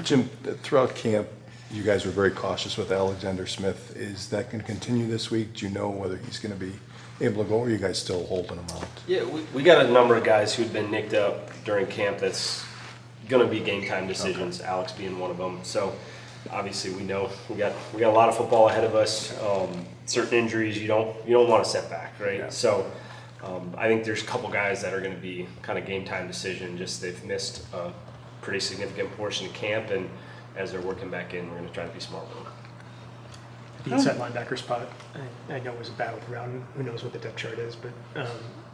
Jim, throughout camp, you guys were very cautious with Alexander Smith. Is that going to continue this week? Do you know whether he's going to be able to go, or are you guys still holding him out? Yeah, we got a number of guys who'd been nicked up during camp that's going to be game time decisions, okay. Alex being one of them. So obviously we know we got a lot of football ahead of us. Certain injuries you don't want to set back, right? Yeah. So I think there's a couple guys that are going to be kind of game time decision. Just they've missed a pretty significant portion of camp, and as they're working back in, we're going to try to be smart with them. The inside linebacker spot, I know was a battleground. Who knows what the depth chart is, but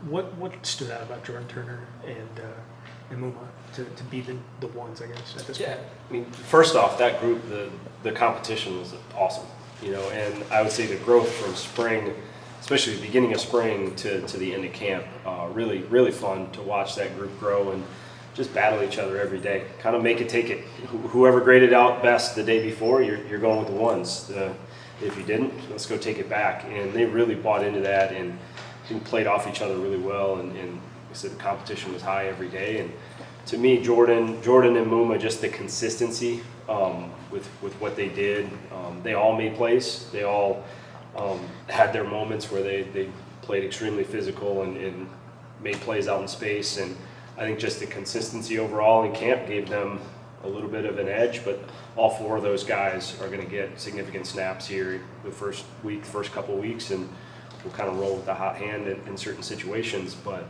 what stood out about Jordan Turner and Muma to be the ones, I guess, at this point? I mean, first off, that group, the competition was awesome, and I would say the growth from spring, especially the beginning of spring to the end of camp, really fun to watch that group grow and just battle each other every day. Kind of make it, take it. Whoever graded out best the day before, you're going with the ones. If you didn't, let's go take it back. And they really bought into that and played off each other really well. And like I said, the competition was high every day. And to me, Jordan and Muma, just the consistency with what they did. They all made plays. They all had their moments where they played extremely physical and made plays out in space. And I think just the consistency overall in camp gave them a little bit of an edge, but all four of those guys are going to get significant snaps here the first couple of weeks, and we'll kind of roll with the hot hand in certain situations. But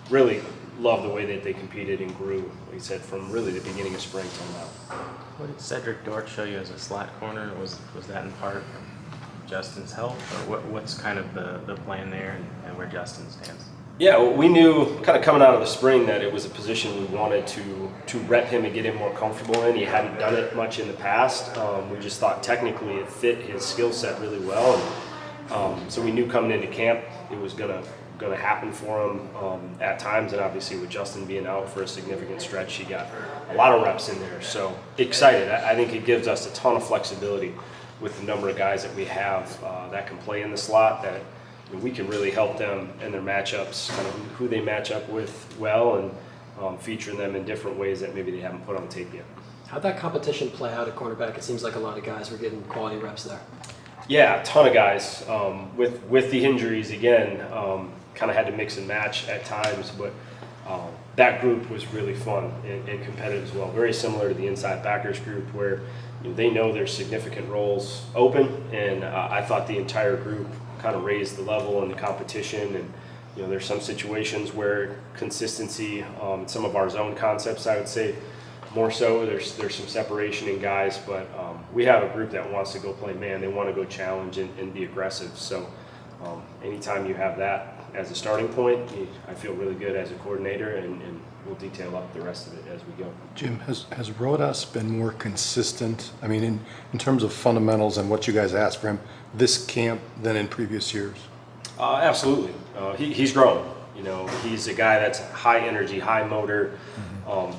really love the way that they competed and grew, like I said, from really the beginning of spring till now. What did Cedric Dort show you as a slot corner? Was that in part Justin's help, or what's kind of the plan there and where Justin stands? Yeah, we knew kind of coming out of the spring that it was a position we wanted to rep him and get him more comfortable in. He hadn't done it much in the past. We just thought technically it fit his skill set really well, and so we knew coming into camp it was gonna happen for him at times. And obviously with Justin being out for a significant stretch, he got a lot of reps in there. So excited. I think it gives us a ton of flexibility with the number of guys that we have that can play in the slot, that we can really help them in their matchups, kind of who they match up with well, and featuring them in different ways that maybe they haven't put on tape yet. How'd that competition play out at cornerback? It seems like a lot of guys were getting quality reps there. Yeah, a ton of guys. With the injuries, again, kind of had to mix and match at times, but that group was really fun and competitive as well. Very similar to the inside backers group, where they know there's significant roles open, and I thought the entire group kind of raised the level in the competition. And there's some situations where consistency, some of our zone concepts, I would say more so, there's some separation in guys, but we have a group that wants to go play man. They want to go challenge and be aggressive. So anytime you have that as a starting point, I feel really good as a coordinator, and we'll detail up the rest of it as we go. Jim, has Rodas been more consistent, I mean, in terms of fundamentals and what you guys asked for him this camp than in previous years? Absolutely. He's grown. He's a guy that's high energy, high motor,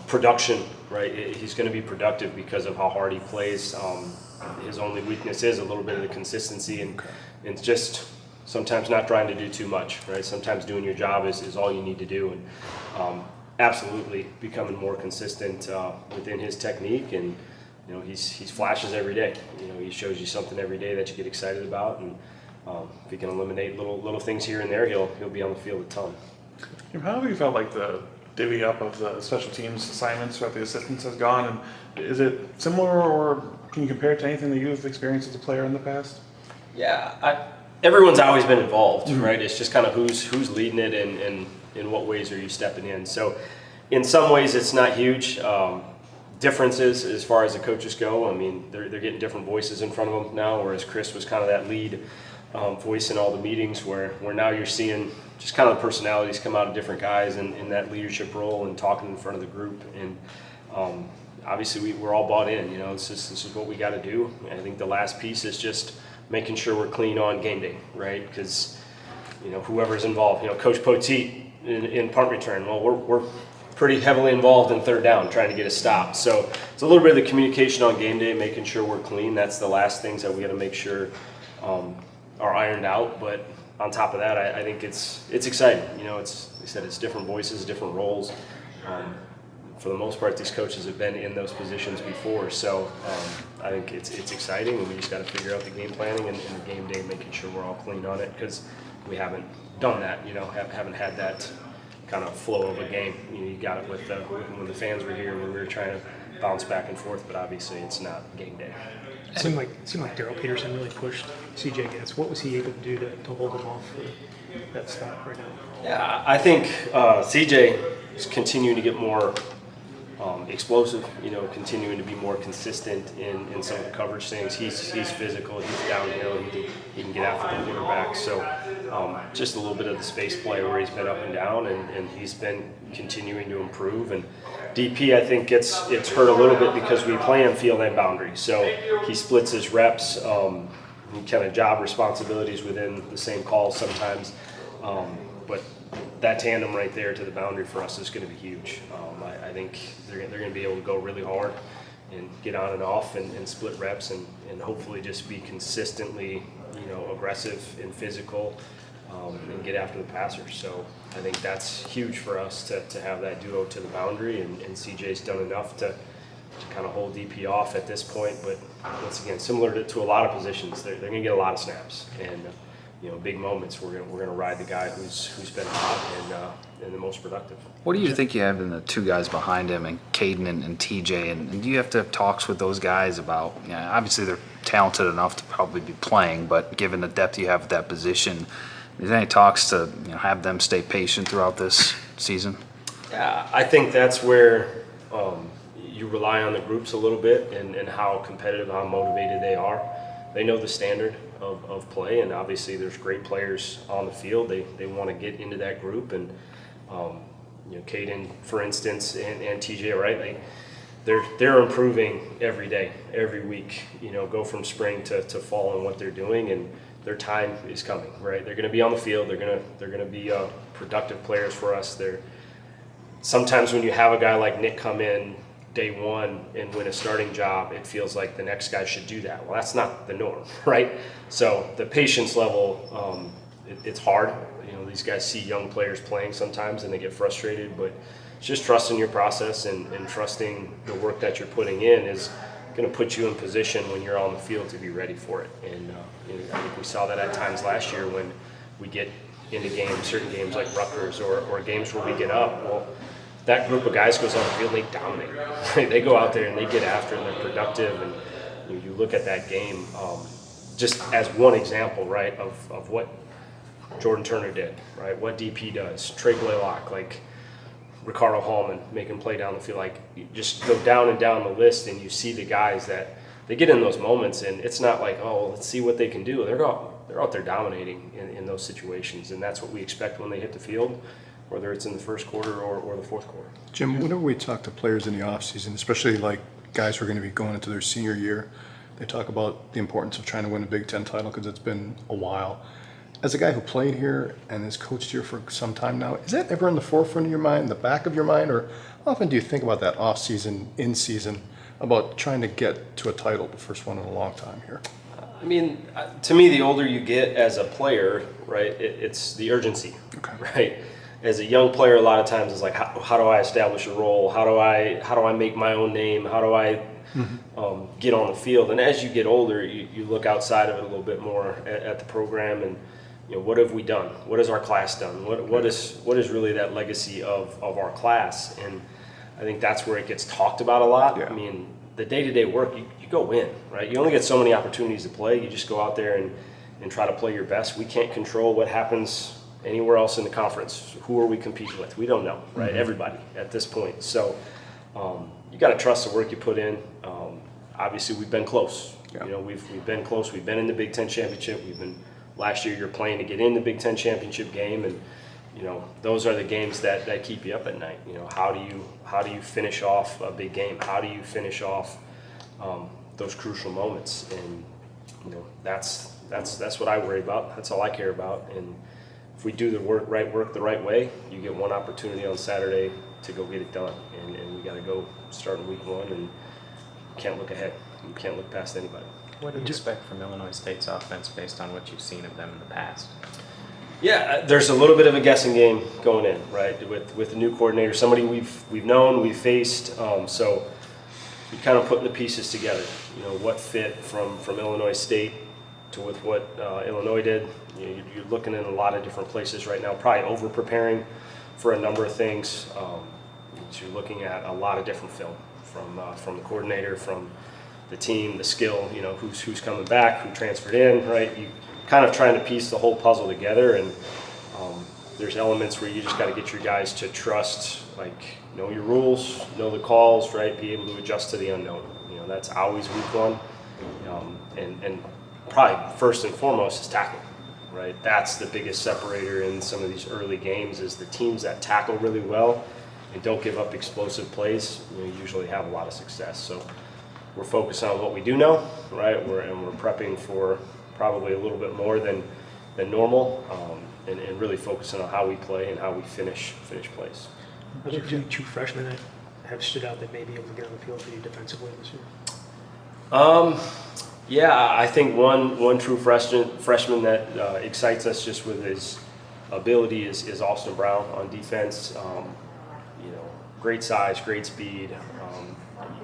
production, right? He's going to be productive because of how hard he plays. His only weakness is a little bit of the consistency, and it's just sometimes not trying to do too much, right? Sometimes doing your job is all you need to do, and absolutely becoming more consistent within his technique. And he's flashes every day. He shows you something every day that you get excited about, and if he can eliminate little things here and there, he'll be on the field a ton. How have you felt like the divvy up of the special teams assignments throughout the assistants has gone, and is it similar, or can you compare it to anything that you've experienced as a player in the past? Yeah, everyone's always been involved, right? It's just kind of who's leading it, and in what ways are you stepping in. So in some ways it's not huge differences as far as the coaches go. I mean, they're getting different voices in front of them now, whereas Chris was kind of that lead voice in all the meetings, where now you're seeing just kind of the personalities come out of different guys in that leadership role and talking in front of the group. And obviously we're all bought in. This is what we got to do. And I think the last piece is just making sure we're clean on game day, right? Because whoever's involved, Coach Poteet in punt return, well, we're pretty heavily involved in third down, trying to get a stop. So it's a little bit of the communication on game day, making sure we're clean. That's the last things that we got to make sure are ironed out. But on top of that, I think it's exciting. It's, like I said, it's different voices, different roles. for the most part, these coaches have been in those positions before. So I think it's exciting, and we just got to figure out the game planning and the game day, making sure we're all clean on it, because we haven't done that. Haven't had that kind of flow of a game. You got it with when the fans were here, when we were trying to bounce back and forth, but obviously it's not game day. It seemed like Daryl Peterson really pushed CJ Getz. What was he able to do to hold him off for that stop right now? Yeah, I think CJ is continuing to get more explosive, continuing to be more consistent in some of the coverage things. He's physical, he's downhill, he can get after the quarterback. So just a little bit of the space play where he's been up and down, and he's been continuing to improve. And DP, I think, it's hurt a little bit because we play him field and boundary. So he splits his reps, kind of job responsibilities within the same calls sometimes. But that tandem right there to the boundary for us is going to be huge. I think they're going to be able to go really hard and get on and off and split reps and hopefully just be consistently, aggressive and physical and get after the passer. So I think that's huge for us to have that duo to the boundary, and CJ's done enough to kind of hold DP off at this point. But once again, similar to a lot of positions, they're going to get a lot of snaps, and big moments. We're gonna ride the guy who's been hot and the most productive. What do you think you have in the two guys behind him, and Caden and TJ? And do you have to have talks with those guys about? Obviously they're talented enough to probably be playing, but given the depth you have at that position, is there any talks to have them stay patient throughout this season? Yeah, I think that's where you rely on the groups a little bit and how competitive, how motivated they are. They know the standard of play, and obviously there's great players on the field. They want to get into that group, and Caden, for instance, and TJ, right? They're improving every day, every week. Go from spring to fall in what they're doing, and their time is coming, right? They're going to be on the field. They're going to be productive players for us. Sometimes when you have a guy like Nick come in day one and win a starting job, it feels like the next guy should do that. Well, that's not the norm, right? So the patience level, it's hard. These guys see young players playing sometimes and they get frustrated, but it's just trusting your process and trusting the work that you're putting in is going to put you in position when you're on the field to be ready for it. And I think we saw that at times last year when we get into games, certain games like Rutgers or games where we get up. Well, that group of guys goes on the field, they dominate. They go out there and they get after, and they're productive. And you look at that game just as one example, right, of what Jordan Turner did, right, what DP does, Trey Blaylock, like Ricardo Hallman, making play down the field. Like, you just go down and down the list, and you see the guys that they get in those moments, and it's not like, oh, let's see what they can do. They're out there dominating in those situations, and that's what we expect when they hit the field, whether it's in the first quarter or the fourth quarter. Jim, whenever we talk to players in the offseason, especially like guys who are going to be going into their senior year, they talk about the importance of trying to win a Big Ten title because it's been a while. As a guy who played here and has coached here for some time now, is that ever in the forefront of your mind, the back of your mind, or how often do you think about that off-season, in-season, about trying to get to a title, the first one in a long time here? I mean, to me, the older you get as a player, right, it's the urgency, right? As a young player, a lot of times it's like, how do I establish a role? How do I make my own name? How do I get on the field? And as you get older, you look outside of it a little bit more at the program, and what have we done? What has our class done? What is really that legacy of our class? And I think that's where it gets talked about a lot. Yeah. I mean, the day-to-day work, you go win, right? You only get so many opportunities to play. You just go out there and try to play your best. We can't control what happens anywhere else in the conference. Who are we competing with? We don't know, right? Mm-hmm. Everybody at this point. So you got to trust the work you put in. Obviously, we've been close. Yeah. We've been close. We've been in the Big Ten championship. Last year you're playing to get in the Big Ten championship game, and those are the games that keep you up at night. How do you finish off a big game? How do you finish off those crucial moments? And that's what I worry about. That's all I care about. And if we do the work the right way, you get one opportunity on Saturday to go get it done. And we got to go start in week one, and you can't look ahead. You can't look past anybody. What do you expect from Illinois State's offense based on what you've seen of them in the past? Yeah, there's a little bit of a guessing game going in, right? With the new coordinator, somebody we've known, we've faced. So you kind of putting the pieces together. You know, what fit from Illinois State to with what Illinois did. You know, you're looking in a lot of different places right now. Probably over preparing for a number of things. So you're looking at a lot of different film from the coordinator, from the team, the skill. You know, who's coming back, who transferred in, right? You kind of trying to piece the whole puzzle together, and there's elements where you just got to get your guys to trust, like know your rules, know the calls, right? Be able to adjust to the unknown. You know, that's always week one, and probably first and foremost is tackle, right? That's the biggest separator in some of these early games is the teams that tackle really well and don't give up explosive plays. You know, usually have a lot of success. So we're focused on what we do know, right? We're prepping for probably a little bit more than normal, and really focusing on how we play and how we finish plays. Are there any true freshmen that have stood out that may be able to get on the field for you defensively this year? Yeah, I think one true freshman that excites us just with his ability is Austin Brown on defense. You know, great size, great speed.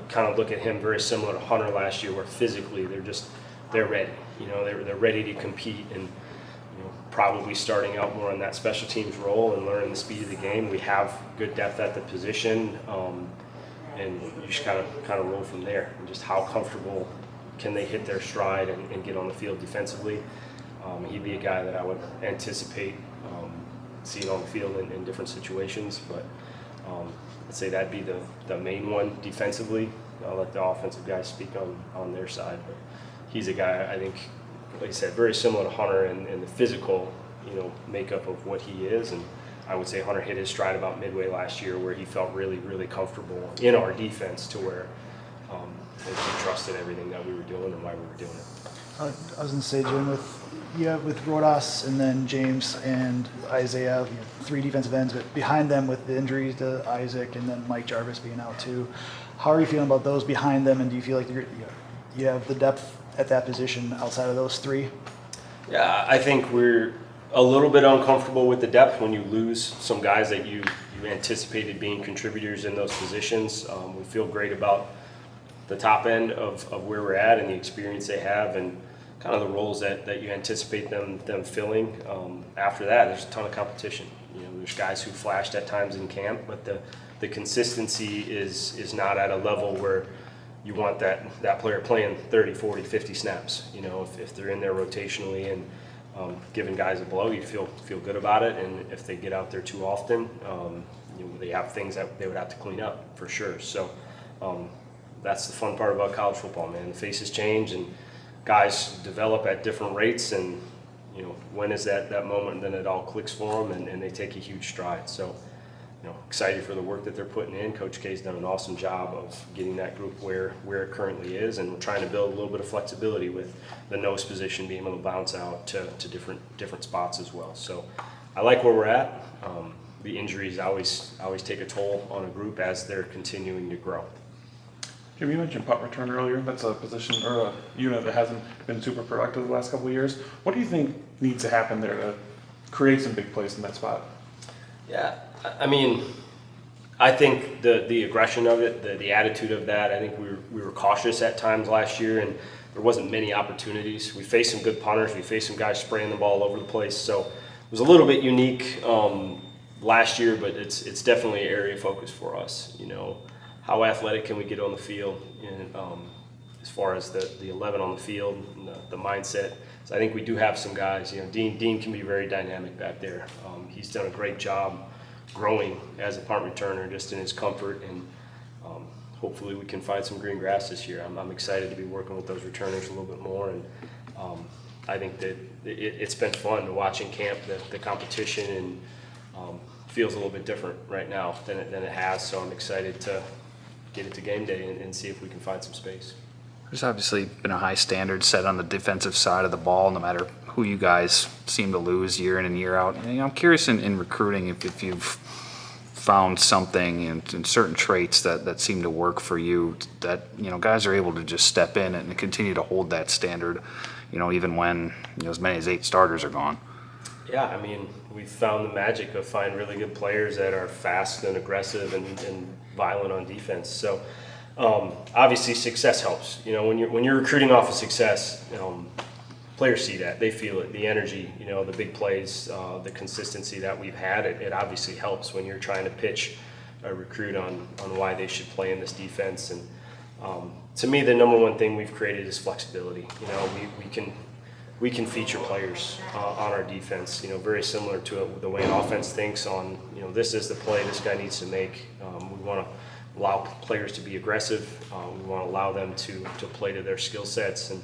Kind of look at him very similar to Hunter last year, where physically they're ready. You know, they're ready to compete, and you know, probably starting out more in that special teams role and learning the speed of the game. We have good depth at the position, and you just kind of roll from there. And just how comfortable can they hit their stride and get on the field defensively. He'd be a guy that I would anticipate seeing on the field in different situations, but I'd say that'd be the main one defensively. I'll let the offensive guys speak on their side, but he's a guy I think, like I said, very similar to Hunter in the physical, you know, makeup of what he is. And I would say Hunter hit his stride about midway last year, where he felt really, really comfortable in our defense, to where he trusted everything that we were doing and why we were doing it. I was going to say, Jim, with Rodas and then James and Isaiah, you know, 3 defensive ends, but behind them with the injuries to Isaac and then Mike Jarvis being out too, how are you feeling about those behind them, and do you feel like you have the depth at that position outside of those 3? Yeah, I think we're a little bit uncomfortable with the depth when you lose some guys that you anticipated being contributors in those positions. We feel great about the top end of where we're at and the experience they have, and kind of the roles that you anticipate them filling. After that, there's a ton of competition. You know, there's guys who flashed at times in camp, but the consistency is not at a level where you want that player playing 30, 40, 50 snaps. You know, if they're in there rotationally and giving guys a blow, you feel good about it. And if they get out there too often, you know, they have things that they would have to clean up for sure. So that's the fun part about college football, man. The faces change and guys develop at different rates, and you know, when is that moment, and then it all clicks for them, and they take a huge stride. So, you know, excited for the work that they're putting in. Coach K's done an awesome job of getting that group where it currently is, and we're trying to build a little bit of flexibility with the nose position being able to bounce out to different spots as well. So I like where we're at. The injuries always take a toll on a group as they're continuing to grow. Jim, you mentioned putt return earlier. That's a position or a unit that hasn't been super productive the last couple of years. What do you think needs to happen there to create some big plays in that spot? Yeah, I mean, I think the aggression of it, the attitude of that, I think we were cautious at times last year, and there wasn't many opportunities. We faced some good punters. We faced some guys spraying the ball all over the place. So it was a little bit unique last year, but it's definitely an area of focus for us. You know, how athletic can we get on the field, and as far as the 11 on the field, and the mindset. So I think we do have some guys. You know, Dean can be very dynamic back there. He's done a great job growing as a punt returner, just in his comfort, and hopefully we can find some green grass this year. I'm excited to be working with those returners a little bit more, and I think that it's been fun to watch in camp the competition, and feels a little bit different right now than it has. So I'm excited to get it to game day and see if we can find some space. There's obviously been a high standard set on the defensive side of the ball, no matter who you guys seem to lose year in and year out. And, you know, I'm curious in recruiting if you've found something in certain traits that seem to work for you, that, you know, guys are able to just step in and continue to hold that standard, you know, even when, you know, as many as 8 starters are gone. Yeah, I mean, we've found the magic of finding really good players that are fast and aggressive and violent on defense. So obviously success helps. You know, when you're recruiting off of success, players see that, they feel it, the energy, you know, the big plays, the consistency that we've had. It obviously helps when you're trying to pitch a recruit on why they should play in this defense. And to me, the number one thing we've created is flexibility. You know, we can feature players on our defense, you know, very similar to the way an offense thinks on, you know, this is the play this guy needs to make. We want to allow players to be aggressive. We want to allow them to play to their skill sets. And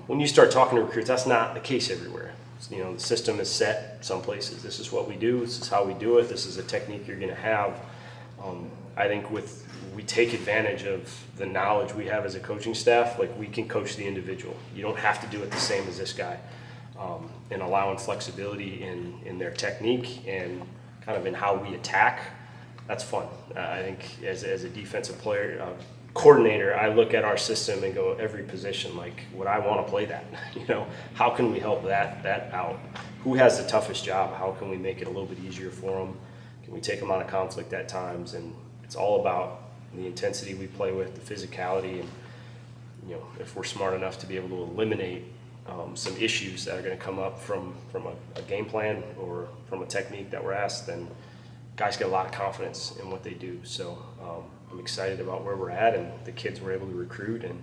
when you start talking to recruits, that's not the case everywhere. You know, the system is set some places. This is what we do. This is how we do it. This is a technique you're going to have. I think we take advantage of the knowledge we have as a coaching staff. Like, we can coach the individual. You don't have to do it the same as this guy. And allowing flexibility in their technique and kind of in how we attack, that's fun. I think as a defensive player, coordinator, I look at our system and go, every position, like, would I want to play that? You know, how can we help that out? Who has the toughest job? How can we make it a little bit easier for them? Can we take them out of conflict at times? And it's all about the intensity we play with, the physicality, and, you know, if we're smart enough to be able to eliminate some issues that are going to come up from a game plan or from a technique that we're asked, then guys get a lot of confidence in what they do. So I'm excited about where we're at and the kids we're able to recruit, and,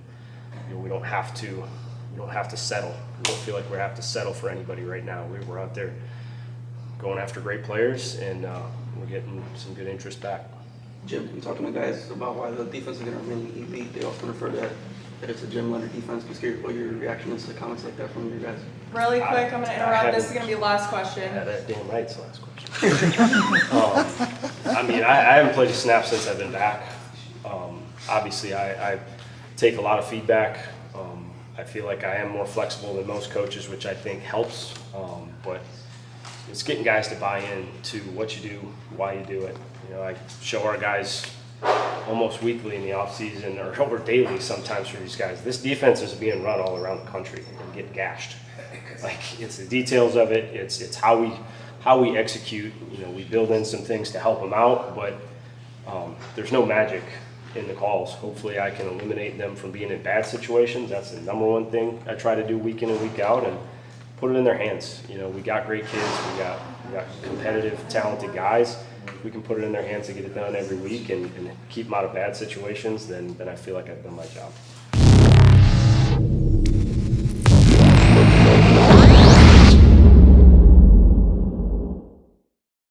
you know, we don't have to settle. We don't feel like we have to settle for anybody right now. We're out there going after great players, and we're getting some good interest back. Jim, you talking to guys about why the defense is going to remain elite. They often refer to that it's a Jim Leonhard defense. Just curious what your reaction is to comments like that from your guys. Really quick, I'm going to interrupt. This is going to be the last question. Yeah, that damn right's the last question. I mean, I haven't played a snap since I've been back. Obviously, I take a lot of feedback. I feel like I am more flexible than most coaches, which I think helps. But it's getting guys to buy in to what you do, why you do it. You know, I show our guys almost weekly in the off season, or over daily sometimes for these guys. This defense is being run all around the country and getting gashed. Like, it's the details of it. It's how we execute. You know, we build in some things to help them out, but there's no magic in the calls. Hopefully, I can eliminate them from being in bad situations. That's the number one thing I try to do week in and week out, and put it in their hands. You know, we got great kids. We got competitive, talented guys. If we can put it in their hands to get it done every week and keep them out of bad situations, then I feel like I've done my job.